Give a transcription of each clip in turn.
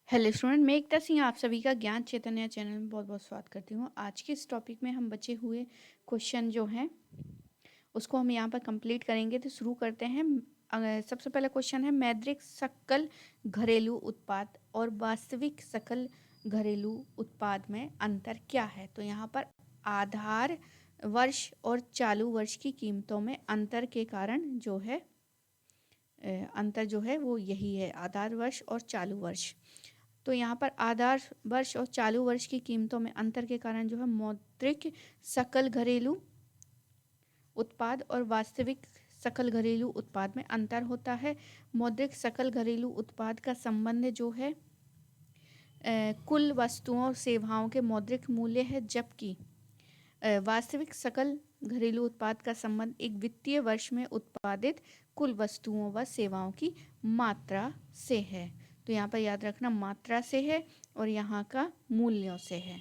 Hello student, मैं एकता सिंह आप सभी का ज्ञान चैतन्य चैनल में बहुत बहुत स्वागत करती हूँ। आज के इस टॉपिक में हम बचे हुए क्वेश्चन जो हैं उसको हम यहाँ पर कंप्लीट करेंगे। तो शुरू करते हैं। सबसे पहला क्वेश्चन है, मौद्रिक सकल घरेलू उत्पाद और वास्तविक सकल घरेलू उत्पाद में अंतर क्या है। तो यहाँ पर आधार वर्ष और चालू वर्ष की कीमतों में अंतर के कारण जो है अंतर जो है वो यही है, आधार वर्ष और चालू वर्ष। तो यहाँ पर आधार वर्ष और चालू वर्ष की कीमतों में अंतर के कारण जो है मौद्रिक सकल घरेलू उत्पाद और वास्तविक सकल घरेलू उत्पाद में अंतर होता है। मौद्रिक सकल घरेलू उत्पाद का संबंध जो है कुल वस्तुओं और सेवाओं के मौद्रिक मूल्य है, जबकि वास्तविक सकल घरेलू उत्पाद का संबंध एक वित्तीय वर्ष में उत्पादित कुल वस्तुओं व सेवाओं की मात्रा से है। तो यहाँ पर याद रखना मात्रा से है और यहाँ का मूल्यों से है।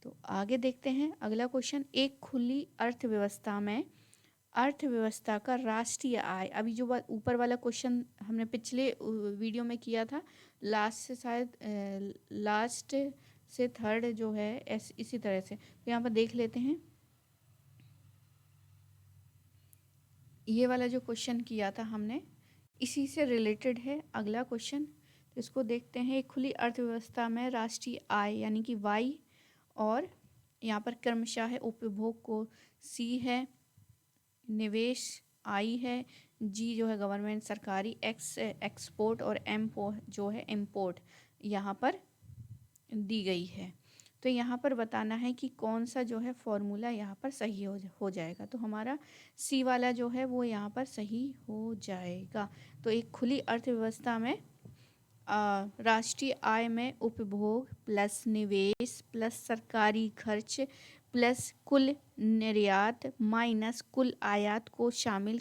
तो आगे देखते हैं अगला क्वेश्चन। एक खुली अर्थव्यवस्था में अर्थव्यवस्था का राष्ट्रीय आय, अभी जो ऊपर वाला क्वेश्चन हमने पिछले वीडियो में किया था, लास्ट से शायद लास्ट से थर्ड जो है इसी तरह से, तो यहाँ पर देख लेते हैं। ये वाला जो क्वेश्चन किया था हमने इसी से रिलेटेड है अगला क्वेश्चन। तो इसको देखते हैं। एक खुली अर्थव्यवस्था में राष्ट्रीय आय यानी कि वाई, और यहाँ पर क्रमशः है उपभोग को सी है, निवेश आई है, जी जो है गवर्नमेंट सरकारी, एक्स एक्सपोर्ट और एम जो है इम्पोर्ट यहाँ पर दी गई है। तो यहाँ पर बताना है कि कौन सा जो है फॉर्मूला यहाँ पर सही हो जाएगा। तो हमारा सी वाला जो है वो यहाँ पर सही हो जाएगा। तो एक खुली अर्थव्यवस्था में राष्ट्रीय आय में उपभोग प्लस निवेश प्लस सरकारी खर्च प्लस कुल निर्यात माइनस कुल आयात को शामिल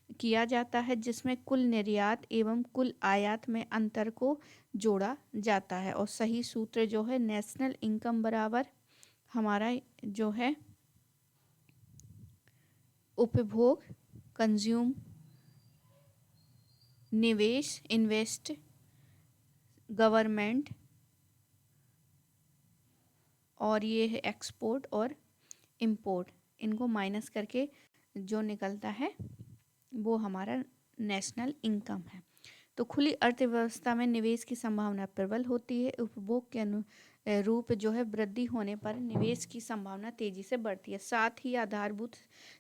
किया जाता है, जिसमें कुल निर्यात एवं कुल आयात में अंतर को जोड़ा जाता है। और सही सूत्र जो है नेशनल इनकम बराबर हमारा जो है उपभोग कंज्यूम, निवेश इन्वेस्ट, गवर्नमेंट, और ये है एक्सपोर्ट और इंपोर्ट, इनको माइनस करके जो निकलता है वो हमारा नेशनल इनकम है। तो खुली अर्थव्यवस्था में निवेश की संभावना प्रबल होती है। उपभोग के अनुरूप जो है वृद्धि होने पर निवेश की संभावना तेजी से बढ़ती है। साथ ही आधारभूत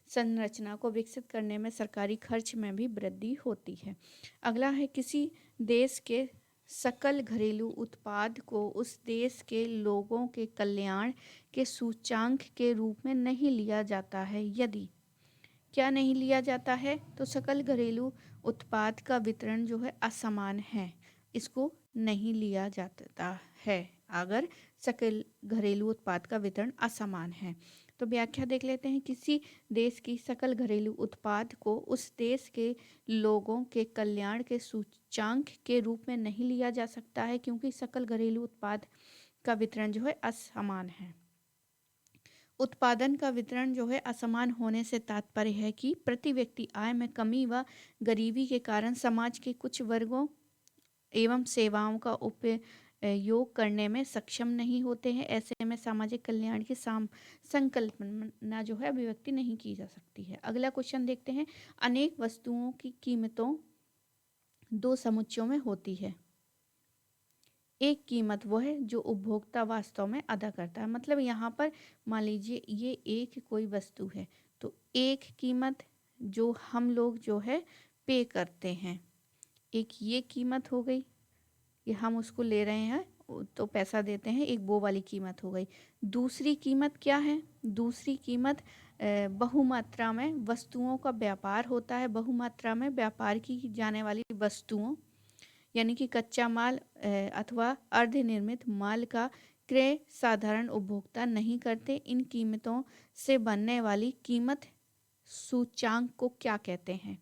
संरचना को विकसित करने में सरकारी खर्च में भी वृद्धि होती है। अगला है, किसी देश के सकल घरेलू उत्पाद को उस देश के लोगों के कल्याण के सूचांक के रूप में नहीं लिया जाता है यदि क्या नहीं लिया जाता है। तो सकल घरेलू उत्पाद का वितरण जो है असमान है, इसको नहीं लिया जाता है अगर सकल घरेलू उत्पाद का वितरण असमान है। तो व्याख्या देख लेते हैं। किसी देश की सकल घरेलू उत्पाद को उस देश के लोगों के कल्याण के सूचांक के रूप में नहीं लिया जा सकता है, क्योंकि सकल घरेलू उत्पाद का वितरण जो है असमान है। उत्पादन का वितरण जो है असमान होने से तात्पर्य है कि प्रति व्यक्ति आय में कमी व गरीबी के कारण समाज के कुछ वर्गों एवं सेवाओं का उपयोग करने में सक्षम नहीं होते हैं। ऐसे में सामाजिक कल्याण की संकल्पना जो है अभिव्यक्ति नहीं की जा सकती है। अगला क्वेश्चन देखते हैं। अनेक वस्तुओं की कीमतों दो समुच्चयों में होती है। एक कीमत वो है जो उपभोक्ता वास्तव में अदा करता है। मतलब यहाँ पर मान लीजिए ये एक कोई वस्तु है, तो एक कीमत जो हम लोग जो है पे करते हैं, एक ये कीमत हो गई, ये हम उसको ले रहे हैं तो पैसा देते हैं, एक वो वाली कीमत हो गई। दूसरी कीमत क्या है? दूसरी कीमत बहुमात्रा में वस्तुओं का व्यापार होता है। बहुमात्रा में व्यापार की जाने वाली वस्तुओं यानी कि कच्चा माल अथवा अर्धनिर्मित माल का क्रय साधारण उपभोक्ता नहीं करते। इन कीमतों से बनने वाली कीमत सूचांक को क्या कहते हैं?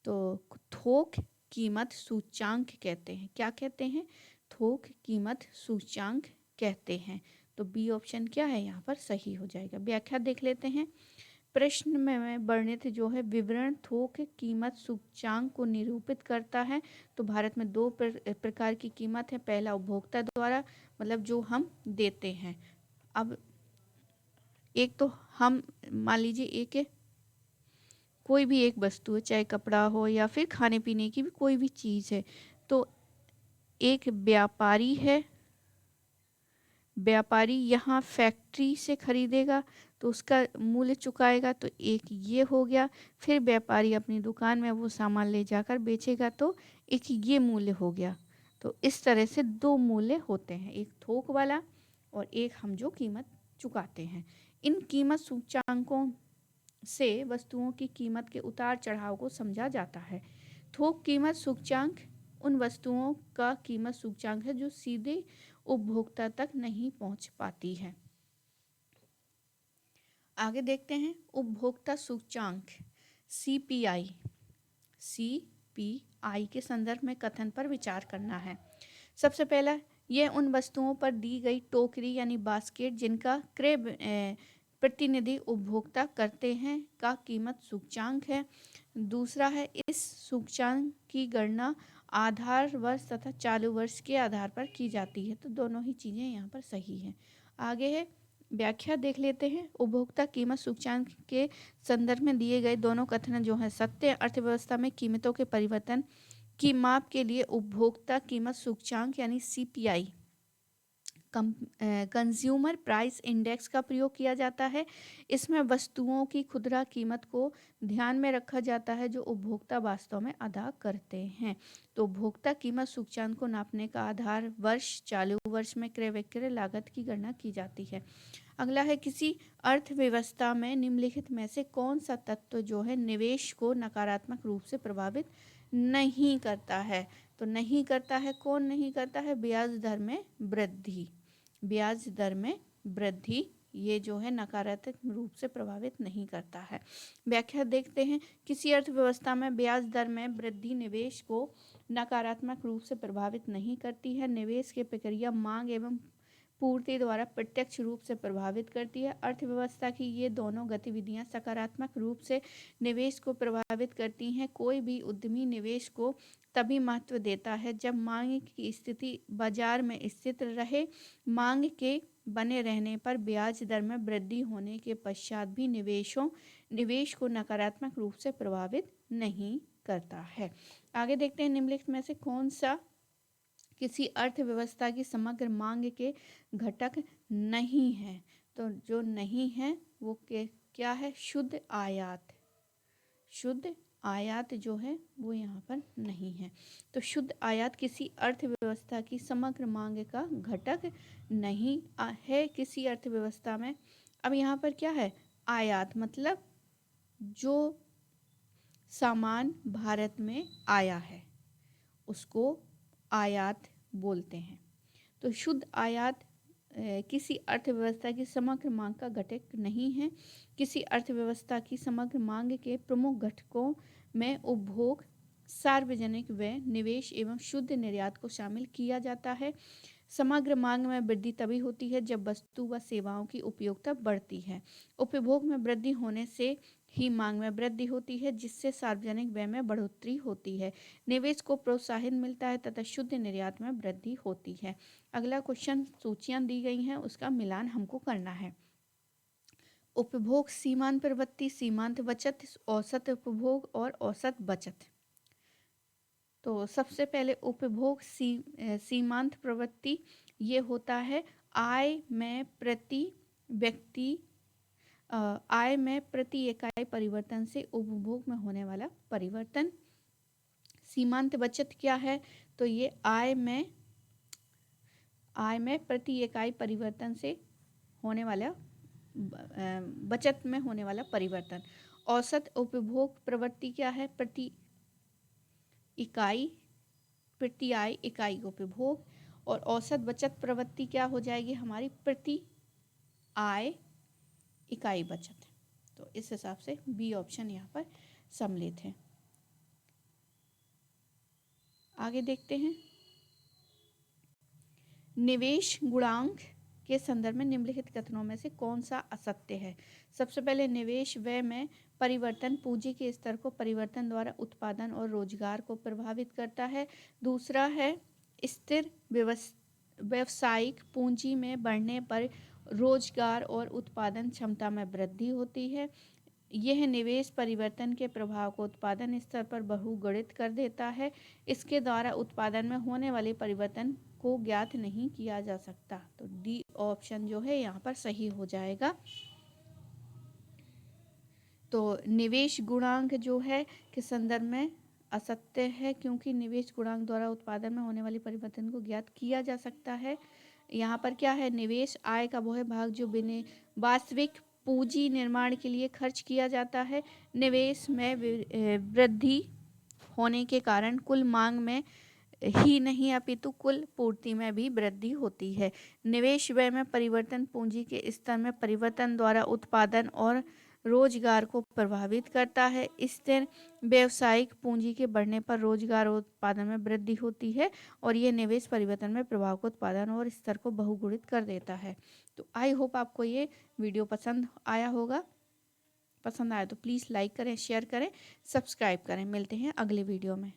तो थोक कीमत सूचांक कहते हैं। क्या कहते हैं? थोक कीमत सूचांक कहते हैं। तो बी ऑप्शन क्या है यहाँ पर सही हो जाएगा। व्याख्या देख लेते हैं। प्रश्न में वर्णित जो है विवरण थोक कीमत सूचकांक को निरूपित करता है। तो भारत में दो प्रकार की कीमत है। पहला उपभोक्ता द्वारा, मतलब जो हम देते हैं। अब एक तो हम मान लीजिए एक कोई भी एक वस्तु है, चाहे कपड़ा हो या फिर खाने पीने की भी कोई भी चीज़ है, तो एक व्यापारी है, व्यापारी यहाँ फैक्ट्री से खरीदेगा तो उसका मूल्य चुकाएगा, तो एक ये हो गया। फिर व्यापारी अपनी दुकान में वो सामान ले जाकर बेचेगा तो एक ये मूल्य हो गया। तो इस तरह से दो मूल्य होते हैं, एक थोक वाला और एक हम जो कीमत चुकाते हैं। इन कीमत सूचकांकों से वस्तुओं की कीमत के उतार चढ़ाव को समझा जाता है। थोक कीमत सूचकांक उन वस्तुओं का कीमत सूचकांक है जो सीधे उपभोक्ता तक नहीं पहुंच पाती है। आगे देखते हैं उपभोक्ता सूचकांक सीपीआई। सीपीआई के संदर्भ में कथन पर विचार करना है। सबसे पहला, यह उन वस्तुओं पर दी गई टोकरी यानी बास्केट जिनका क्रय प्रतिनिधि उपभोक्ता करते हैं का कीमत सूचकांक है। दूसरा है, इस सूचकांक की गणना आधार वर्ष तथा चालू वर्ष के आधार पर की जाती है। तो दोनों ही चीज़ें यहाँ पर सही हैं। आगे है व्याख्या देख लेते हैं। उपभोक्ता कीमत सूचकांक के संदर्भ में दिए गए दोनों कथन जो है सत्य। अर्थव्यवस्था में कीमतों के परिवर्तन की माप के लिए उपभोक्ता कीमत सूचकांक यानी सीपीआई कंज्यूमर प्राइस इंडेक्स का प्रयोग किया जाता है। इसमें वस्तुओं की खुदरा कीमत को ध्यान में रखा जाता है जो उपभोक्ता वास्तव में अदा करते हैं। तो उपभोक्ता कीमत सूचकांक को नापने का आधार वर्ष, चालू वर्ष में क्रय विक्रय लागत की गणना की जाती है। अगला है, किसी अर्थव्यवस्था में निम्नलिखित में से कौन सा तत्व जो है निवेश को नकारात्मक रूप से प्रभावित नहीं करता है। तो नहीं करता है, कौन नहीं करता है? ब्याज दर में वृद्धि। ब्याज दर में वृद्धि ये जो है नकारात्मक रूप से प्रभावित नहीं करता है। व्याख्या देखते हैं। किसी अर्थव्यवस्था में ब्याज दर में वृद्धि निवेश को नकारात्मक रूप से प्रभावित नहीं करती है। निवेश की प्रक्रिया मांग एवं पूर्ति द्वारा प्रत्यक्ष रूप से प्रभावित करती है। अर्थव्यवस्था की ये दोनों गतिविधियां सकारात्मक रूप से निवेश को प्रभावित करती हैं। कोई भी उद्यमी निवेश को तभी महत्व देता है जब मांग की स्थिति बाजार में स्थिर रहे। मांग के बने रहने पर ब्याज दर में वृद्धि होने के पश्चात भी निवेश को नकारात्मक रूप से प्रभावित नहीं करता है। आगे देखते हैं निम्नलिखित में से कौन सा किसी अर्थव्यवस्था की समग्र मांग के घटक नहीं है। तो जो नहीं है वो क्या है? शुद्ध आयात। शुद्ध आयात जो है वो यहाँ पर नहीं है। तो शुद्ध आयात किसी अर्थव्यवस्था की समग्र मांग का घटक नहीं है किसी अर्थव्यवस्था में। अब यहाँ पर क्या है? आयात मतलब जो सामान भारत में आया है उसको आयात बोलते हैं। तो शुद्ध आयात किसी अर्थव्यवस्था की समग्र मांग का घटक नहीं है। किसी अर्थव्यवस्था की समग्र मांग के प्रमुख घटकों में उपभोग, सार्वजनिक व्यय, निवेश एवं शुद्ध निर्यात को शामिल किया जाता है। समग्र मांग में वृद्धि तभी होती है जब वस्तु व सेवाओं की उपयोगिता बढ़ती है। उपभोग में वृद्धि होने से ही मांग में वृद्धि होती है जिससे सार्वजनिक व्यय में बढ़ोतरी होती है, निवेश को प्रोत्साहन मिलता है तथा शुद्ध निर्यात में वृद्धि होती है। अगला क्वेश्चन, सूचियां दी गई हैं उसका मिलान हमको करना है। उपभोग, सीमांत प्रवृत्ति, सीमांत बचत, औसत उपभोग और औसत बचत। तो सबसे पहले उपभोग सीमांत प्रवृत्ति ये होता है आय में प्रति व्यक्ति आय में प्रति इकाई परिवर्तन से उपभोग में होने वाला परिवर्तन। सीमांत बचत क्या है? तो ये आय में प्रति इकाई परिवर्तन से होने वाला बचत में होने वाला परिवर्तन। औसत उपभोग प्रवृत्ति क्या है? प्रति आय इकाई उपभोग। और औसत बचत प्रवृत्ति क्या हो जाएगी हमारी? प्रति आय इकाई बचत। तो इस हिसाब से बी ऑप्शन यहाँ पर सम्मिलित है। आगे देखते हैं निवेश गुणांक के संदर्भ में निम्नलिखित कथनों में से कौन सा असत्य है। सबसे पहले, निवेश व्यय में परिवर्तन पूंजी के स्तर को परिवर्तन द्वारा उत्पादन और रोजगार को प्रभावित करता है। दूसरा है, स्थिर व्यवसायिक पूंजी में बढ़ने पर रोजगार और उत्पादन क्षमता में वृद्धि होती है। यह निवेश परिवर्तन के प्रभाव को उत्पादन स्तर पर बहुगुणित कर देता है। इसके द्वारा उत्पादन में होने वाले परिवर्तन को ज्ञात नहीं किया जा सकता। तो डी ऑप्शन जो है यहाँ पर सही हो जाएगा। तो निवेश गुणांक जो है के संदर्भ में असत्य है, क्योंकि निवेश गुणांक द्वारा उत्पादन में होने वाले परिवर्तन को ज्ञात किया जा सकता है। यहाँ पर क्या है, निवेश आय का वह भाग जो वास्तविक पूंजी निर्माण के लिए खर्च किया जाता है। निवेश में वृद्धि होने के कारण कुल मांग में ही नहीं अपितु कुल पूर्ति में भी वृद्धि होती है। निवेश व्यय में परिवर्तन पूंजी के स्तर में परिवर्तन द्वारा उत्पादन और रोजगार को प्रभावित करता है। स्थिर व्यवसायिक पूंजी के बढ़ने पर रोजगार और उत्पादन में वृद्धि होती है और ये निवेश परिवर्तन में प्रभाव को उत्पादन और स्तर को बहुगुणित कर देता है। तो आई होप आपको ये वीडियो पसंद आया होगा। पसंद आया तो प्लीज़ लाइक करें, शेयर करें, सब्सक्राइब करें। मिलते हैं अगले वीडियो में।